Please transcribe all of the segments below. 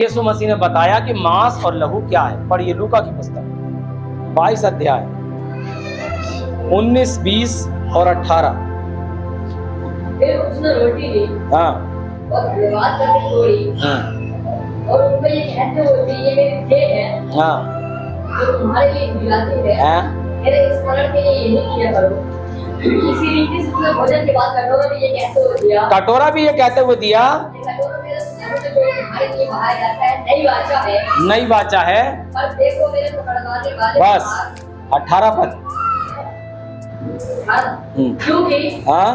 यीशु मसीह ने बताया कि मांस और लहू क्या है। पढ़िए लूका की पुस्तक 22 अध्याय 19, 20 और 18। फिर उसने रोटी ली हाँ और धन्यवाद करके तोड़ी और उनको ये कहते हुए ये मेरी देह है हाँ जो तुम्हारे लिए दी जाती है, हाँ मेरे स्मरण के लिए यही किया करो। इसी रीति से उसने भोजन के बाद कटोरा भी ये कहते हुए दिया, कटोरा भी ये कहते हुए दिया, ये कटोरा मेरे स्मरण से जो तुम्हारे लिए बहाया जाता है, नई वाचा है, नई वाचा है। पर देखो मेरे पकड़वाने वाले बस 18 पद। क्योंकि हाँ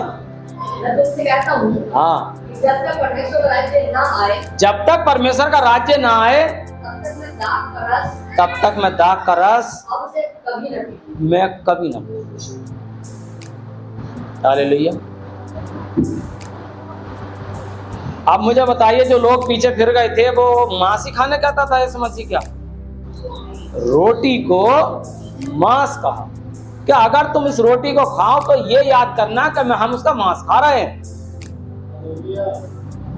मैं तुमसे कहता हूँ हाँ जब तक परमेश्वर का राज्य ना आए, जब तक परमेश्वर का राज्य ना आए तब तक मैं दाख का रस तब तक मैं दाख का रस अब से कभी न पीऊं। मैं कभी ना पीऊं। हालेलुया। अब मुझे बताइए, जो लोग पीछे फिर गए थे वो मांस ही खाने कहता था यीशु मसीह, क्या रोटी को मांस कहा? क्या अगर तुम इस रोटी को खाओ तो ये याद करना कि हम उसका मांस खा रहे हैं,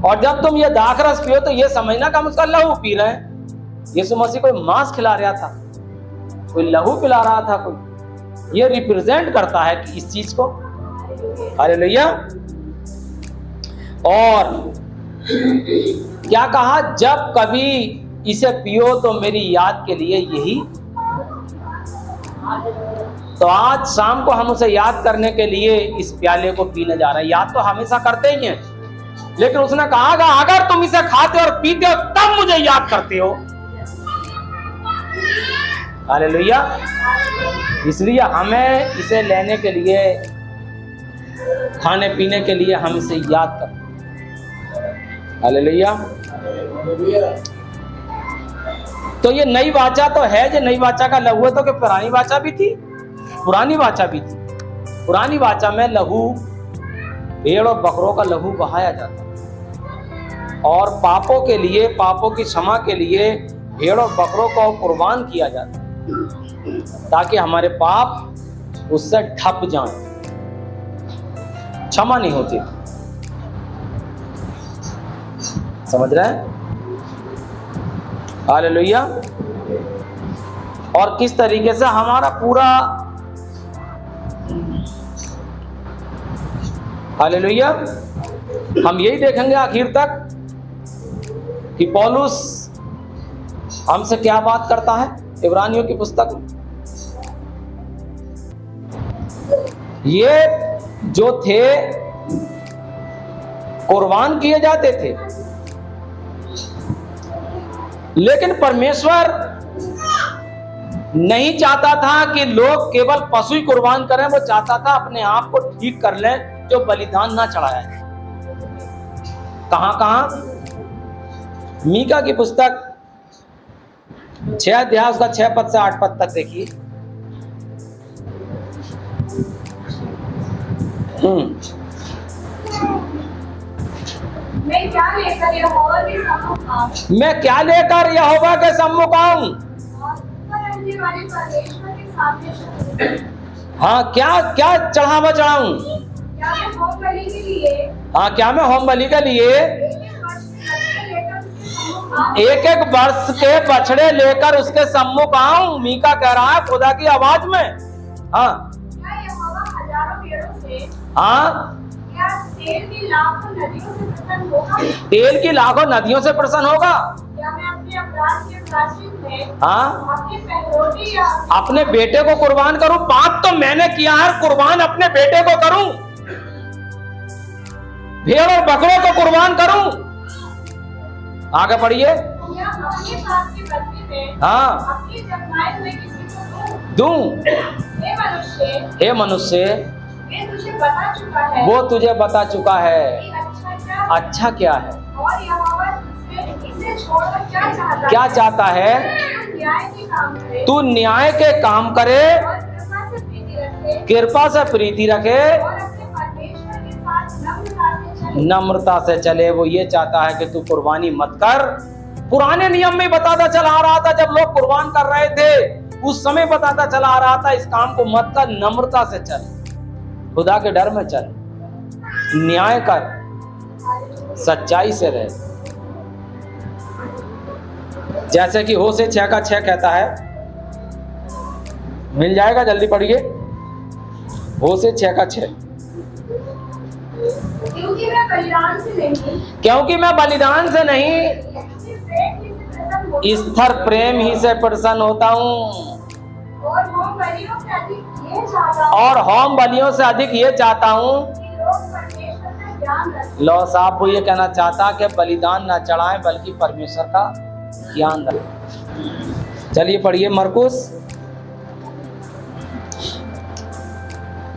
और जब तुम ये दाख रस पियो तो ये समझना कि हम उसका लहू पी रहे हैं। यीशु मसीह कोई मांस खिला रहा था, कोई लहू पिला रहा था, कोई ये रिप्रेजेंट करता है कि इस चीज को। हालेलुया। और क्या कहा? जब कभी इसे पियो तो मेरी याद के लिए यही। तो आज शाम को हम उसे याद करने के लिए इस प्याले को पीने जा रहे हैं। याद तो हमेशा करते ही हैं, लेकिन उसने कहा अगर तुम इसे खाते और पीते हो तब मुझे याद करते हो। हालेलुया। इसलिए हमें इसे लेने के लिए, खाने पीने के लिए हम इसे याद करते हैं। हालेलुया। तो ये नई वाचा तो है, जो नई वाचा का लहू है, तो कि पुरानी वाचा भी थी, पुरानी वाचा भी थी। पुरानी वाचा में लहू, भेड़ और बकरों का लहू बहाया जाता और पापों के लिए, पापों की क्षमा के लिए भेड़ और बकरों को कुर्बान किया जाता ताकि हमारे पाप उससे ढप जाएं। क्षमा नहीं होती। समझ रहे हैं? हालेलुया। और किस तरीके से हमारा पूरा, हालेलुया, हम यही देखेंगे आखिर तक कि पौलुस हमसे क्या बात करता है इब्रानियों की पुस्तक में। ये जो थे कुर्बान किए जाते थे, लेकिन परमेश्वर नहीं चाहता था कि लोग केवल पशु ही कुर्बान करें, वो चाहता था अपने आप को ठीक कर लें, जो बलिदान ना चढ़ाया जाए। कहां? मीका की पुस्तक 6 अध्याय उसका 6 पद से 8 पद तक देखिए। मैं क्या लेकर यहोवा के सम्मुख आऊं? मैं क्या लेकर यहोवा के सम्मुख आऊं? हाँ, क्या चढ़ावा चढ़ाऊं? क्या मैं होम बलि के लिए, हाँ, क्या मैं होम बलि के लिए एक वर्ष के बछड़े लेकर उसके सम्मुख आऊं? मीका कह रहा है खुदा की आवाज में। हाँ, क्या यहोवा हजारों भेड़ों से, हाँ, क्या तेल की लाखों नदियों से प्रसन्न होगा? तेल की लाखों नदियों से प्रसन्न होगा? क्या मैं अपने अपराध के प्रायश्चित में हाँ, अपनी पहलोटी या अपने बेटे को कुर्बान करूं? पाप तो मैंने किया है, कुर्बान अपने बेटे को करूं, भेड़ और बकरों को कुर्बान करूं? आगे पढ़िए। या अपने पाप के बदले में हाँ, अपनी जन्माए हुए किसी को दूं? हे मनुष्य, वे तुझे बता चुका है, वो तुझे बता चुका है कि अच्छा क्या है, और यहोवा तुझसे इसे छोड़कर क्या चाहता क्या चाहता है। तू न्याय के काम करे, तू न्याय के काम करे, और कृपा से प्रीति रखे, कृपा से प्रीति रखे, और अपने परमेश्वर के साथ नम्रता से चले। नम्रता से चले। वो ये चाहता है कि तू कुर्बानी मत कर। पुराने नियम में बताता चला आ रहा था, जब लोग कुर्बान कर रहे थे उस समय बताता चला आ रहा था, इस काम को मत कर, नम्रता से चल, खुदा के डर में चल, न्याय कर, सच्चाई से रहे। जैसे कि हो से 6 का 6 कहता है, मिल जाएगा, जल्दी पढ़िए। हो से 6 का 6। क्योंकि मैं बलिदान से नहीं, क्योंकि मैं बलिदान से नहीं, स्थिर प्रेम ही से प्रसन्न होता हूँ। और होम बलियों से अधिक ये चाहता हूँ, और होम बलियों से अधिक ये चाहता हूँ कि लोग परमेश्वर का ज्ञान रखें। लो साहब वो ये कहना चाहता कि बलिदान ना चढ़ाएं बल्कि परमेश्वर का ज्ञान रखें। चलिए पढ़िए मरकुस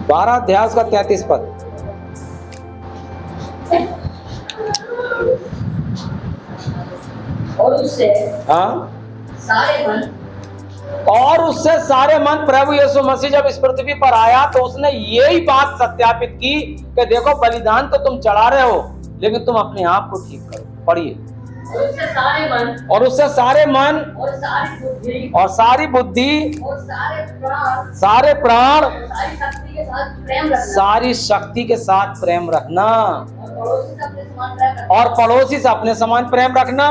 12 अध्याय का 33 पद। और उससे हाँ, सारे मन, और उससे सारे मन, प्रभु यीशु मसीह जब इस पृथ्वी पर आया तो उसने यही बात सत्यापित की कि देखो बलिदान तो तुम चढ़ा रहे हो लेकिन तुम अपने आप को ठीक करो। पढ़िए। और उससे सारे मन, और उससे सारे मन और सारी बुद्धि, और सारी बुद्धि, और सारे प्राण, सारे प्राण, और सारी शक्ति के साथ प्रेम रखना, सारी शक्ति के साथ प्रेम रखना, और पड़ोसी से अपने समान प्रेम रखना। और पड़ोसी से अपने समान प्रेम रखना।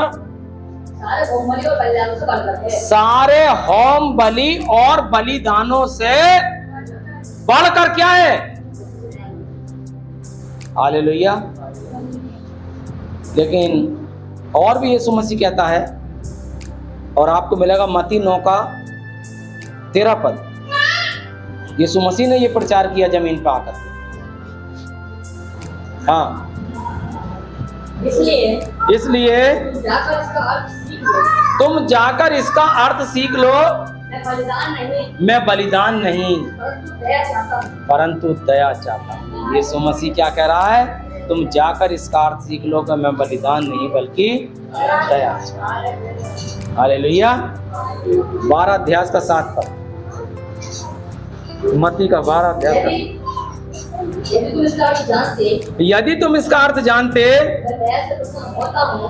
सारे होमबलि और बलिदानों से बढ़कर के, सारे होम बलि और बलिदानों से बढ़कर क्या है? हालेलुया। लेकिन और भी यीशु मसीह कहता है, और आपको मिलेगा मत्ती 9 का 13 पद। यीशु मसीह ने यह प्रचार किया जमीन पर आकर। हाँ, इसलिए जाकर इसका अर्थ सीख लो। तुम जाकर इसका अर्थ सीख लो। मैं बलिदान नहीं परंतु दया चाहता हूँ। यीशु मसीह क्या कह रहा है? तुम जाकर इसका अर्थ सीख लो कि मैं बलिदान नहीं बल्कि दया चाहता हूँ। हालेलुया। 12 अध्याय का 7 पद, मत्ती का 12 अध्याय का। यदि तुम इसका अर्थ जानते, यदि तुम इसका अर्थ जानते,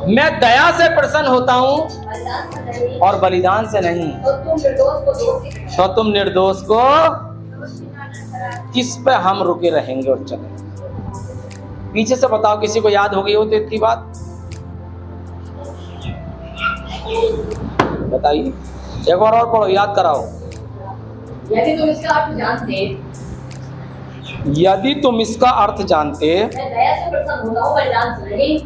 मैं दया से प्रसन्न होता हूँ बलिदान से नहीं, और बलिदान से नहीं, तो तुम निर्दोष को किस पे हम रुके रहेंगे और चले? पीछे से बताओ, किसी को याद हो गई हो तो इतनी बात बताइए। एक बार और पढ़ो, याद कराओ। यदि तुम इसका अर्थ जानते, यदि तुम इसका अर्थ जानते, मैं दया से प्रसन्न होता हूँ बलिदान से नहीं,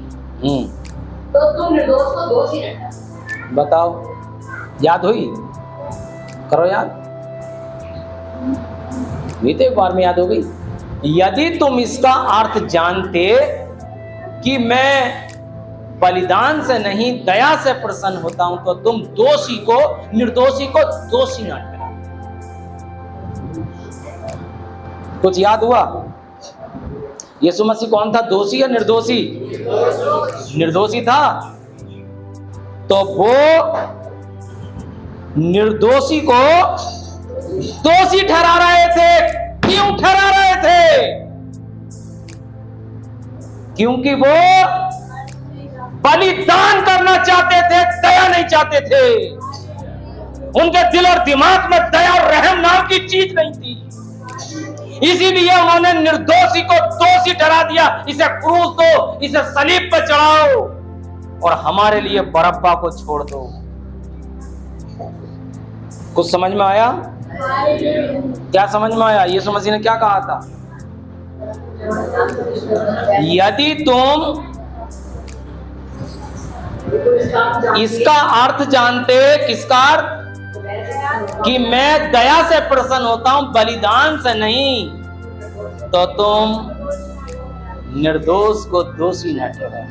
तो तुम निर्दोष को दोषी रखना। बताओ, याद हुई? करो याद। ये तो एक बार में याद हो गई। यदि तुम इसका अर्थ जानते कि मैं बलिदान से नहीं दया से प्रसन्न होता हूं, तो तुम निर्दोषी को दोषी न ठहराओ। कुछ याद हुआ? यीशु मसीह कौन था, दोषी या निर्दोषी? निर्दोषी था। तो वो निर्दोषी को दोषी ठहरा रहे थे। क्यों ठहरा रहे थे? क्योंकि वो बलिदान करना चाहते थे, दया नहीं चाहते थे। उनके दिल और दिमाग में दया और रहम नाम की चीज नहीं थी। इसीलिए उन्होंने निर्दोषी को दोषी ठहरा दिया। इसे क्रूस दो, इसे सलीब पर चढ़ाओ और हमारे लिए बरअब्बा को छोड़ दो। कुछ समझ में आया? क्या समझ में आया? यीशु मसीह ने क्या कहा था? यदि तुम इसका अर्थ जानते, किसका अर्थ? कि मैं दया से प्रसन्न होता हूं बलिदान से नहीं, तो तुम निर्दोष को दोषी न ठहराओ।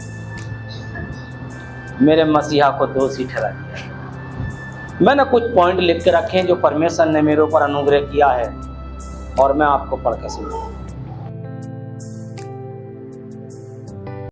मेरे मसीहा को दोषी ठहरा दिया। मैंने कुछ पॉइंट लिख के रखे हैं जो परमेश्वर ने मेरे ऊपर अनुग्रह किया है और मैं आपको पढ़ के सुनाऊंगा।